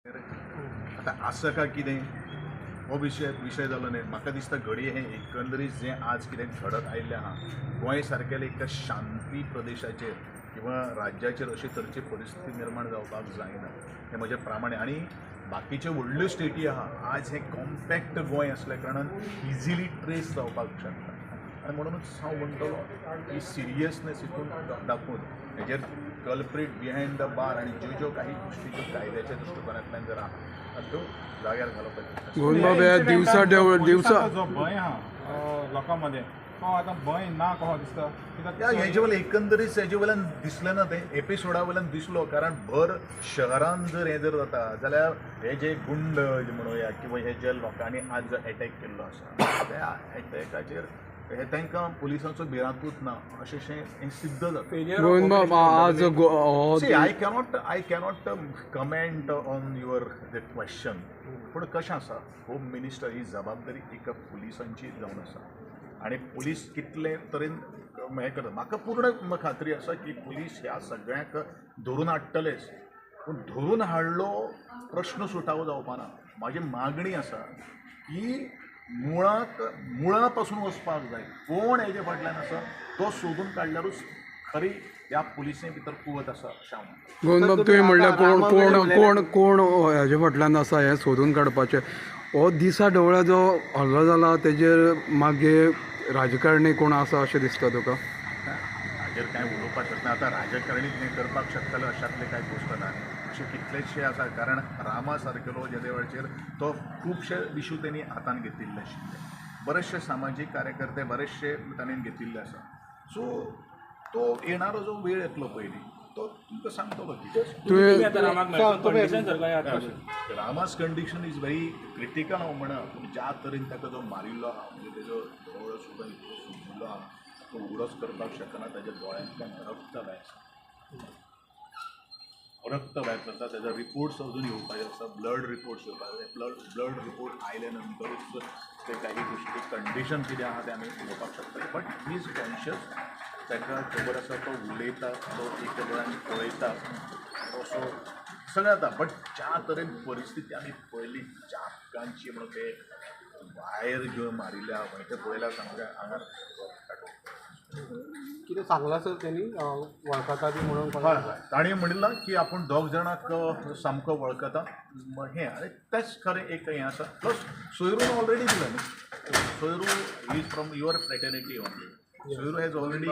आता असं का कितें हो विशय जालो न्ही. म्हाका दिसता घडये हें एकंदरीत जें आज कितें घडत आयिल्लें आहा गोंय सारकेल्या एका शांती प्रदेशाचेर किंवा राज्याचेर अशी तरेची परिस्थिती निर्माण जावपाक जायना हें म्हजें प्रामाणे. आनी बाकीच्यो व्हडल्यो स्टेटी आहा आज हें कॉम्पॅक्ट गोंय असल्या कारणान इजिली ट्रेस जावपाक शकता. आनी म्हणूनच हांव म्हणटलो की सिरियसनेस हितून दाखोवन हेजेर कल्प्रीट बिहायंड द बार आनी ज्यो काही गोष्टी ज्यो कायद्याच्या दृश्टिकोनांतल्यान जर आहा त्यो जाग्यार घालप दिवसा जो भंय आहा लोकांमध्ये तो आतां भंय ना कहो दिसता. हेजे वेल्यान एकंदरीत हेजे वेल्यान दिसलें ना तें एपिसोडा वेल्यान दिसलो. कारण भर शहरान जर हें जर जाता जाल्यार हे जे गुंड म्हणुया किंवा हे जे लोकांनी आज जो एटॅक केल्लो आसा त्या एटॅकाचेर हे तांकां पुलिसांचो भिरांतूच ना अशें हें सिद्ध जाता. I cannot comment on your question. पूण कशें आसा होम मिनिस्टर ही जबाबदारी एका पुलिसांची जावन आसा आनी पुलीस कितले तरेन हें करता. म्हाका पूर्ण खात्री आसा की पुलीस ह्या सगळ्याक धरून हाडटलेच. पूण धरून हाडलो प्रश्न सुटावो जावपाना. म्हाजी मागणी आसा की मुळा पासून वचपाक जाय. कोण हेजे फाटल्यान आसा तो सोदून काडल्यारूच खरी ह्या पुलिसे भितर कुवत आसा अशें हांव म्हणटा. गोविंद तुवें म्हणल्यार कोण कोण कोण हेजे फाटल्यान आसा हें सोदून काडपाचें. हो दिसा ढवळ्या जो हल्लो जाला तेजेर मागीर राजकारणी कोण आसा अशें दिसता तुका? हाजेर कांय उलोवपाक शकना. आतां राजकारणी हें करपाक शकतले अशातले कांय गोश्ट ना. अशे कितलेशे आसा कारण रामा सारकेलो ज्या वेळाचेर तो खुबशे इशू तेणी हातान घेतिल्ले आशिल्ले. बरेचशे सामाजीक कार्यकर्ते बरेचशे ताणें घेतिल्ले आसा. सो तो येणारो जो वेळ येतलो पयलीं तो तुमकां सांगतलो की रामास कंडिशन इज व्हेरी क्रिटिकल. हांव म्हणा पूण ज्या तरेन ताका जो मारिल्लो आहा म्हणजे तेजो दोळो सुद्दां इतलो सुजिल्लो आहा तो उगडोच करपाक शकना. ताच्या दोळ्यांतल्यान रक्त भायर सरता. तेजो रिपोर्ट्स अजून येवपाचे आसा. ब्लड रिपोर्ट्स येवपाचे. ब्लड रिपोर्ट आयले नंतरूच ते काही गोष्टी कंडिशन कितें आहा तें आमी उलोवपाक शकता. But he is conscious. ताका खबर आसा तो उलयता तो एक वेळान पळयता असो सगळें जाता. बट ज्या तरेन परिस्थिती आमी पळयली चाबकांची म्हणून ते भायर घेवन मारिल्ले आहा पळय ते पळयल्यार सामकें आंगार कितें सांगलां सर तेणी वळखता बी म्हणून? हय ताणें म्हणिल्लां की आपूण दोग जाणांक सामको वळखता हें आनी तेंच खरें एक हें आसा. प्लस सोयरून ऑलरेडी दिला न्ही. सोयरू is from your fraternity only. सोयरू हॅज ऑलरेडी